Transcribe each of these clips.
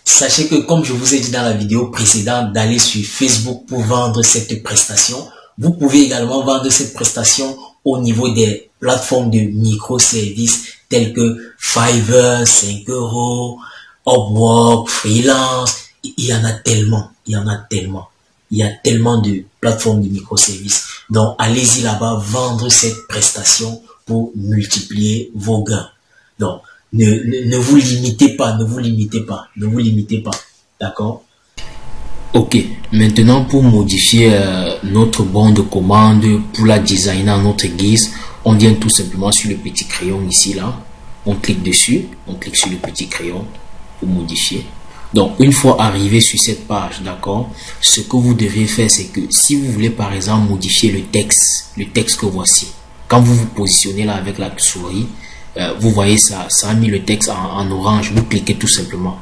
Sachez que comme je vous ai dit dans la vidéo précédente d'aller sur Facebook pour vendre cette prestation, vous pouvez également vendre cette prestation au niveau des plateformes de microservices telles que Fiverr, 5 euros, Upwork, Freelance. Il y en a tellement, il y en a tellement. Il y a tellement de plateformes de microservices. Donc, allez-y là-bas vendre cette prestation pour multiplier vos gains. Donc, ne vous limitez pas, ne vous limitez pas, ne vous limitez pas. D'accord? Ok, maintenant pour modifier notre bon de commande, pour la designer à notre guise, on vient tout simplement sur le petit crayon ici, là. On clique dessus, on clique sur le petit crayon pour modifier. Donc, une fois arrivé sur cette page, d'accord, ce que vous devez faire, c'est que si vous voulez par exemple modifier le texte que voici, quand vous vous positionnez là avec la souris, vous voyez ça a mis le texte en orange, vous cliquez tout simplement.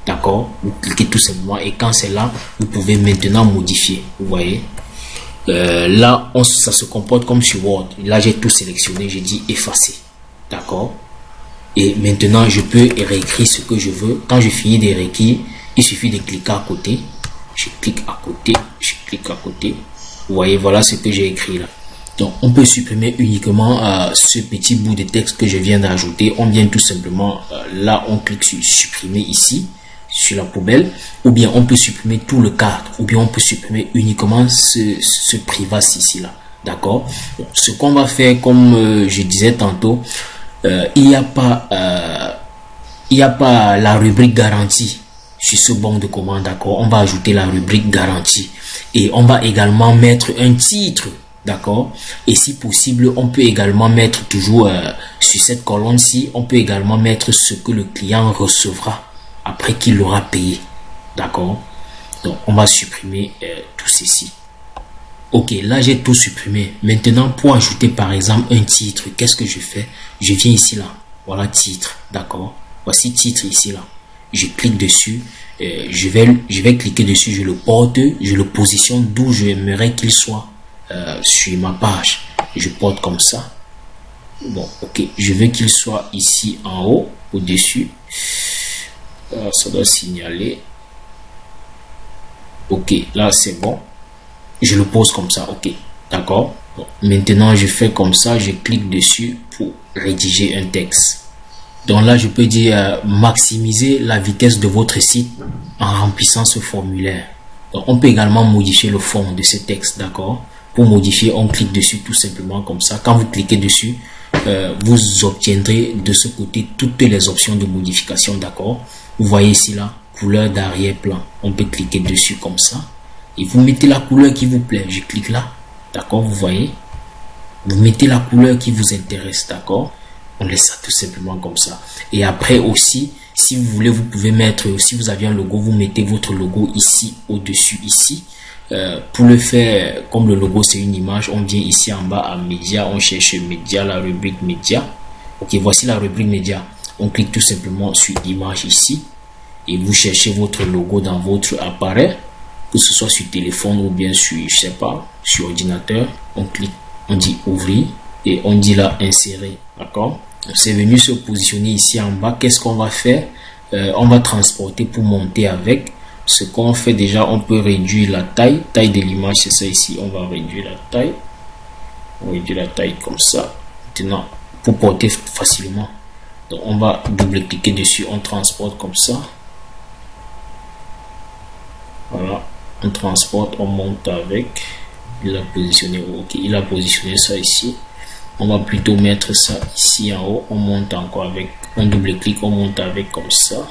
D'accord, vous cliquez tout simplement et quand c'est là, vous pouvez maintenant modifier. Vous voyez, là, ça se comporte comme sur Word. Là, j'ai tout sélectionné, j'ai dit effacer. D'accord. Et maintenant, je peux réécrire ce que je veux. Quand je finis de réécrire, il suffit de cliquer à côté. Je clique à côté, je clique à côté. Vous voyez, voilà ce que j'ai écrit là. Donc, on peut supprimer uniquement ce petit bout de texte que je viens d'ajouter. On vient tout simplement, là, on clique sur supprimer ici, sur la poubelle. Ou bien, on peut supprimer tout le cadre. Ou bien, on peut supprimer uniquement ce privacy ici là. D'accord. Ce qu'on va faire, comme je disais tantôt, il n'y a pas la rubrique garantie sur ce bon de commande, d'accord. On va ajouter la rubrique garantie et on va également mettre un titre, d'accord. Et si possible, on peut également mettre toujours sur cette colonne-ci, on peut également mettre ce que le client recevra après qu'il l'aura payé, d'accord. Donc on va supprimer tout ceci. Ok, là j'ai tout supprimé. Maintenant, pour ajouter par exemple un titre, qu'est-ce que je fais? Je viens ici là. Voilà titre, d'accord. Voici titre ici là. Je clique dessus. Je vais cliquer dessus. Je le porte. Je le positionne d'où j'aimerais qu'il soit sur ma page. Je porte comme ça. Bon, ok. Je veux qu'il soit ici en haut, au-dessus. Ça doit signaler. Ok, là c'est bon. Je le pose comme ça, ok, d'accord. Bon, maintenant, je fais comme ça, je clique dessus pour rédiger un texte. Donc là, je peux dire maximiser la vitesse de votre site en remplissant ce formulaire. Donc, on peut également modifier le fond de ce texte, d'accord. Pour modifier, on clique dessus tout simplement comme ça. Quand vous cliquez dessus, vous obtiendrez de ce côté toutes les options de modification, d'accord. Vous voyez ici là, couleur d'arrière-plan. On peut cliquer dessus comme ça. Et vous mettez la couleur qui vous plaît. Je clique là. D'accord, vous voyez. Vous mettez la couleur qui vous intéresse. D'accord. On laisse ça tout simplement comme ça. Et après aussi, si vous voulez, vous pouvez mettre, si vous avez un logo, vous mettez votre logo ici, au-dessus, ici. Pour le faire, comme le logo c'est une image, on vient ici en bas à média. On cherche média, la rubrique média. Ok, voici la rubrique média. On clique tout simplement sur image ici. Et vous cherchez votre logo dans votre appareil. Que ce soit sur téléphone ou bien sur, je sais pas, sur ordinateur, on clique, on dit ouvrir et on dit là insérer, d'accord. C'est venu se positionner ici en bas. Qu'est-ce qu'on va faire? On va transporter pour monter avec. Ce qu'on fait déjà, on peut réduire la taille de l'image, c'est ça ici. On va réduire la taille, on réduit la taille comme ça. Maintenant, pour porter facilement, donc on va double-cliquer dessus, on transporte comme ça. Voilà. On transporte, on monte avec. Il a positionné, ok, il a positionné ça ici. On va plutôt mettre ça ici en haut. On monte encore avec, on double-clique, on monte avec comme ça.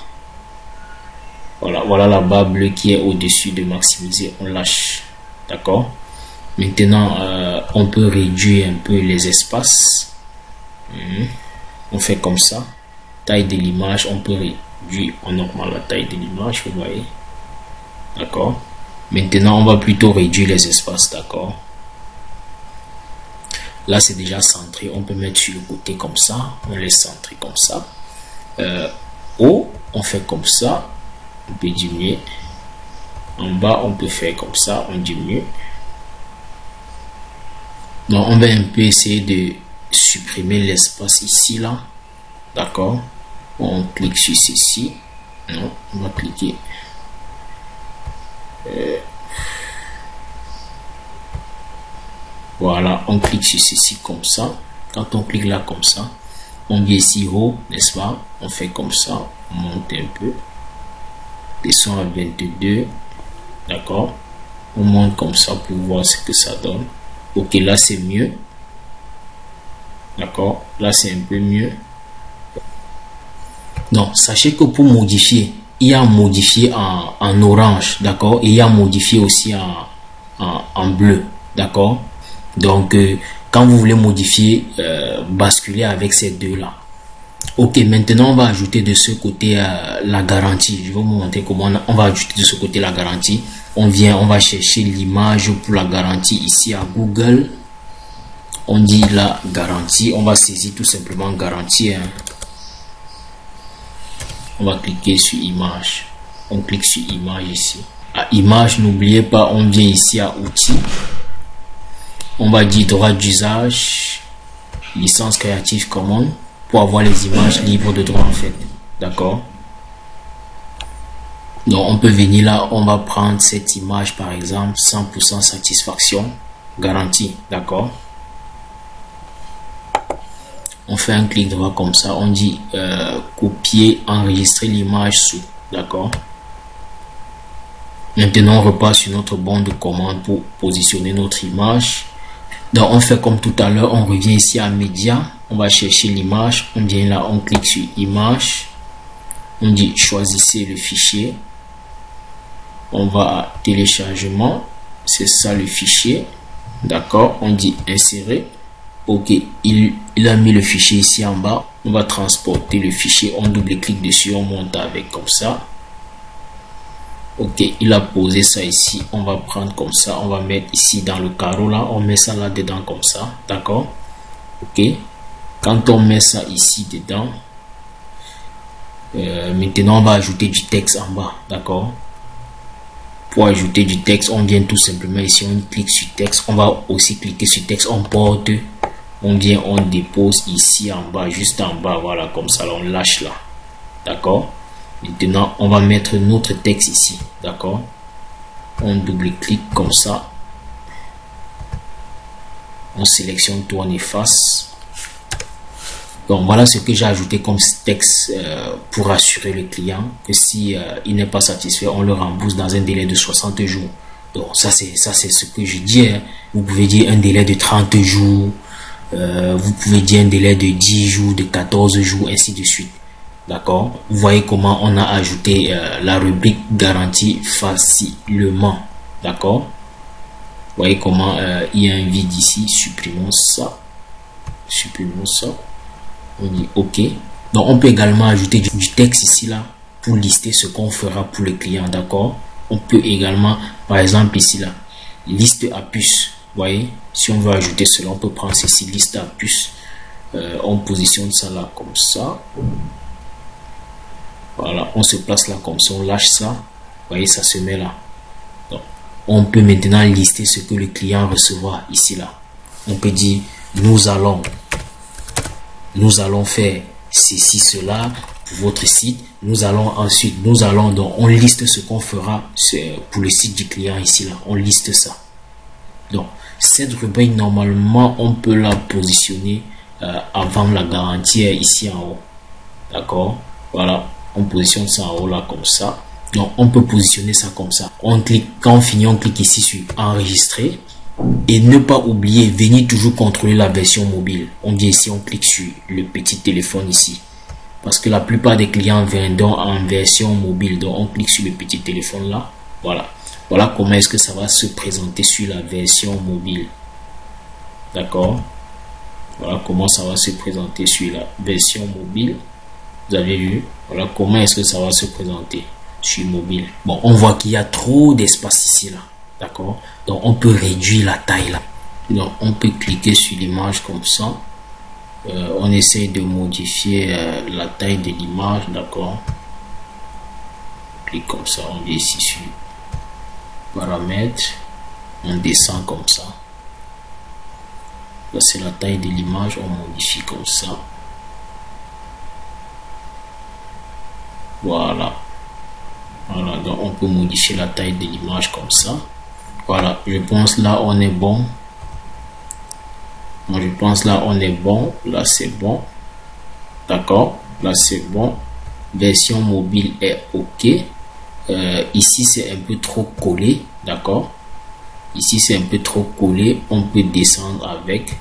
Voilà, voilà la barre bleue qui est au-dessus de maximiser. On lâche, d'accord. Maintenant, on peut réduire un peu les espaces. On fait comme ça. Taille de l'image, on peut réduire en normal la taille de l'image, vous voyez. D'accord. Maintenant, on va plutôt réduire les espaces, d'accord. Là, c'est déjà centré. On peut mettre sur le côté comme ça. On laisse centrer comme ça. Haut, on fait comme ça. On peut diminuer. En bas, on peut faire comme ça. On diminue. Donc, on va un peu essayer de supprimer l'espace ici, là. D'accord. On clique sur ceci. Non, on va cliquer. Voilà, on clique sur ceci comme ça. Quand on clique là comme ça, on vient ici haut, n'est-ce pas? On fait comme ça, on monte un peu. Descend à 22. D'accord? On monte comme ça pour voir ce que ça donne. Ok, là c'est mieux. D'accord? Là c'est un peu mieux. Donc, sachez que pour modifier, il y a modifié en orange, d'accord? Et il y a modifié aussi en bleu, d'accord? Donc, quand vous voulez modifier, basculer avec ces deux-là. Ok, maintenant on va ajouter de ce côté la garantie. Je vais vous montrer comment on va ajouter de ce côté la garantie. On va chercher l'image pour la garantie ici à Google. On dit la garantie, on va saisir tout simplement garantie. Hein. On va cliquer sur image. On clique sur image ici. À image, n'oubliez pas, on vient ici à outils. On va dire droit d'usage, licence Creative Commons pour avoir les images libres de droit en fait. D'accord? Donc on peut venir là, on va prendre cette image par exemple, 100% satisfaction, garantie. D'accord? On fait un clic droit comme ça, on dit copier, enregistrer l'image sous. D'accord? Maintenant on repart sur notre banc de commande pour positionner notre image. Donc on fait comme tout à l'heure, on revient ici à média, on va chercher l'image, on vient là, on clique sur image, on dit choisissez le fichier, on va à téléchargement, c'est ça le fichier. D'accord? On dit insérer. Ok, il a mis le fichier ici en bas. On va transporter le fichier. On double-clique dessus. On monte avec comme ça. Ok, il a posé ça ici. On va prendre comme ça. On va mettre ici dans le carreau là. On met ça là dedans comme ça. D'accord? Ok. Quand on met ça ici dedans, maintenant on va ajouter du texte en bas. D'accord? Pour ajouter du texte, on vient tout simplement ici. On clique sur texte. On va aussi cliquer sur texte. On porte. On vient, on dépose ici en bas, juste en bas, voilà, comme ça, là, on lâche là, d'accord? Maintenant, on va mettre notre texte ici, d'accord? On double-clique comme ça, on sélectionne tout, on efface. Donc, voilà ce que j'ai ajouté comme texte pour assurer le client que si il n'est pas satisfait, on le rembourse dans un délai de 60 jours. Donc, ça, c'est ce que je dis, hein. Vous pouvez dire un délai de 30 jours. Vous pouvez dire un délai de 10 jours, de 14 jours, ainsi de suite. D'accord? Vous voyez comment on a ajouté la rubrique garantie facilement. D'accord? Vous voyez comment il y a un vide ici. Supprimons ça. Supprimons ça. On dit OK. Donc, on peut également ajouter du texte ici, là, pour lister ce qu'on fera pour le client. D'accord? On peut également, par exemple, ici, là, liste à puce. Vous voyez, si on veut ajouter cela, on peut prendre ceci, liste à puce. On positionne ça là comme ça. Voilà, on se place là comme ça, on lâche ça. Vous voyez, ça se met là. Donc, on peut maintenant lister ce que le client recevra ici là. On peut dire, nous allons faire ceci, cela pour votre site. Nous allons ensuite, donc on liste ce qu'on fera pour le site du client ici là. On liste ça. Donc, cette rubrique, normalement, on peut la positionner avant la garantie ici en haut. D'accord? Voilà, on positionne ça en haut là comme ça. Donc, on peut positionner ça comme ça. On clique, quand on finit, on clique ici sur enregistrer. Et ne pas oublier, venir toujours contrôler la version mobile. On vient ici, on clique sur le petit téléphone ici. Parce que la plupart des clients viendront en version mobile. Donc, on clique sur le petit téléphone là. Voilà. Voilà comment est-ce que ça va se présenter sur la version mobile. D'accord? Voilà comment ça va se présenter sur la version mobile. Vous avez vu? Voilà comment est-ce que ça va se présenter sur mobile. Bon, on voit qu'il y a trop d'espace ici là. D'accord? Donc, on peut réduire la taille là. Donc, on peut cliquer sur l'image comme ça. On essaie de modifier la taille de l'image. D'accord? Clique comme ça. On vient ici sur paramètres, on descend comme ça. Là c'est la taille de l'image, on modifie comme ça. Voilà, donc on peut modifier la taille de l'image comme ça. Voilà, je pense là on est bon. Moi je pense là on est bon. Là c'est bon. D'accord, là c'est bon. Version mobile est ok. Ici c'est un peu trop collé. D'accord, ici c'est un peu trop collé. On peut descendre avec.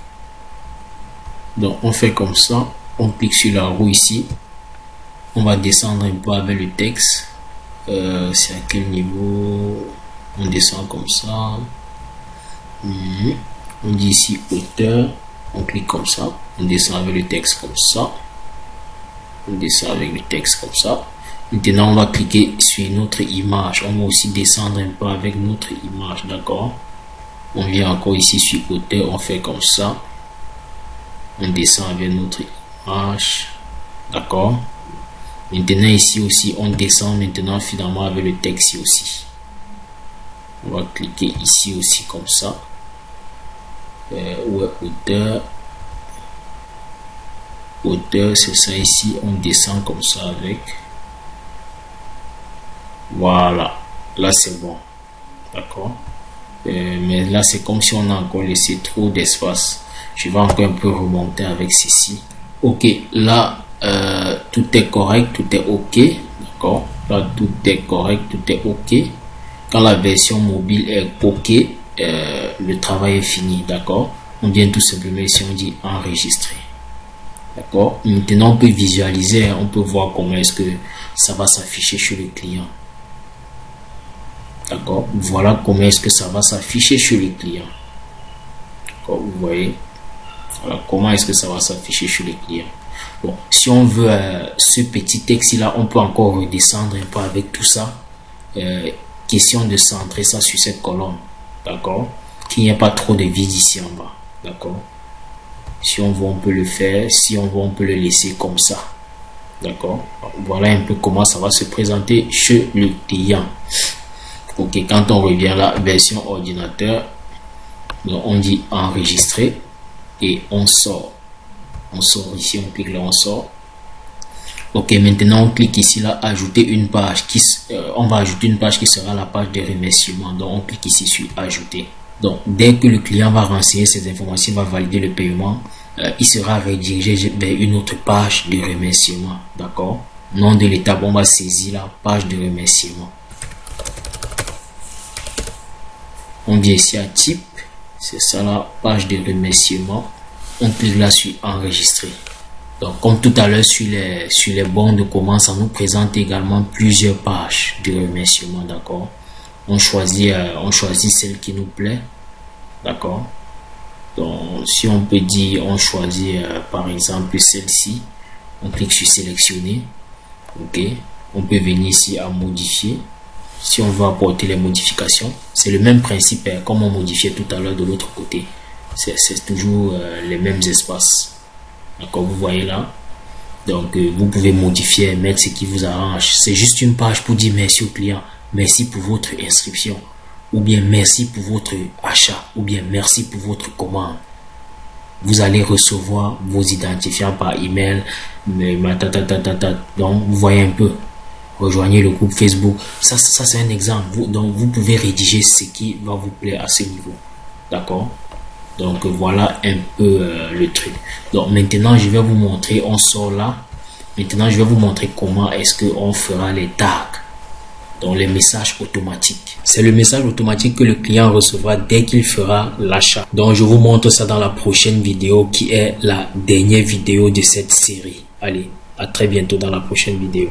Donc on fait comme ça. On clique sur la roue ici. On va descendre un peu avec le texte. C'est à quel niveau? On descend comme ça. On dit ici hauteur. On clique comme ça. On descend avec le texte comme ça. On descend avec le texte comme ça. Maintenant, on va cliquer sur notre image. On va aussi descendre un peu avec notre image. D'accord. On vient encore ici sur hauteur. On fait comme ça. On descend avec notre image. D'accord. Maintenant ici aussi on descend maintenant finalement avec le texte aussi. On va cliquer ici aussi comme ça. Ouais, hauteur c'est ça ici. On descend comme ça avec. Voilà, là c'est bon. D'accord. Mais là c'est comme si on a encore laissé trop d'espace. Je vais encore un peu remonter avec ceci. Ok, là tout est correct, tout est ok. D'accord, là tout est correct, tout est ok. Quand la version mobile est ok, le travail est fini. D'accord, on vient tout simplement ici, on dit enregistrer. D'accord, maintenant on peut visualiser, on peut voir comment est-ce que ça va s'afficher chez le client. D'accord, voilà comment est-ce que ça va s'afficher chez le client. D'accord, vous voyez, voilà comment est-ce que ça va s'afficher chez le client. Bon, si on veut ce petit texte là, on peut encore redescendre un peu avec tout ça. Question de centrer ça sur cette colonne. D'accord, qu'il n'y ait pas trop de vide ici en bas. D'accord, si on veut on peut le faire, si on veut on peut le laisser comme ça. D'accord, voilà un peu comment ça va se présenter chez le client. Ok, quand on revient là, version ordinateur, donc on dit enregistrer et on sort. On sort ici, on clique là, on sort. Ok, maintenant on clique ici là, ajouter une page. On va ajouter une page qui sera la page de remerciement. Donc on clique ici sur ajouter. Donc dès que le client va renseigner ces informations, va valider le paiement, il sera redirigé vers une autre page de remerciement. D'accord, nom de l'étape, on va saisir la page de remerciement. On vient ici à type, c'est ça la page de remerciement. On clique là sur enregistrer. Donc comme tout à l'heure sur les bons de commande, ça nous présente également plusieurs pages de remerciement. D'accord, on choisit celle qui nous plaît. D'accord, donc si on peut dire on choisit par exemple celle-ci, on clique sur sélectionner. Ok, on peut venir ici à modifier. Si on veut apporter les modifications, c'est le même principe comme on modifiait tout à l'heure de l'autre côté. C'est toujours les mêmes espaces. D'accord, vous voyez là. Donc vous pouvez modifier, mettre ce qui vous arrange. C'est juste une page pour dire merci au client, merci pour votre inscription, ou bien merci pour votre achat, ou bien merci pour votre commande. Vous allez recevoir vos identifiants par email. Donc vous voyez un peu. Rejoignez le groupe Facebook. Ça c'est un exemple. Donc vous pouvez rédiger ce qui va vous plaire à ce niveau. D'accord. Donc voilà un peu le truc. Donc maintenant je vais vous montrer, on sort là. Maintenant je vais vous montrer comment est-ce que on fera les tags. Donc les messages automatiques. C'est le message automatique que le client recevra dès qu'il fera l'achat. Donc je vous montre ça dans la prochaine vidéo qui est la dernière vidéo de cette série. Allez, à très bientôt dans la prochaine vidéo.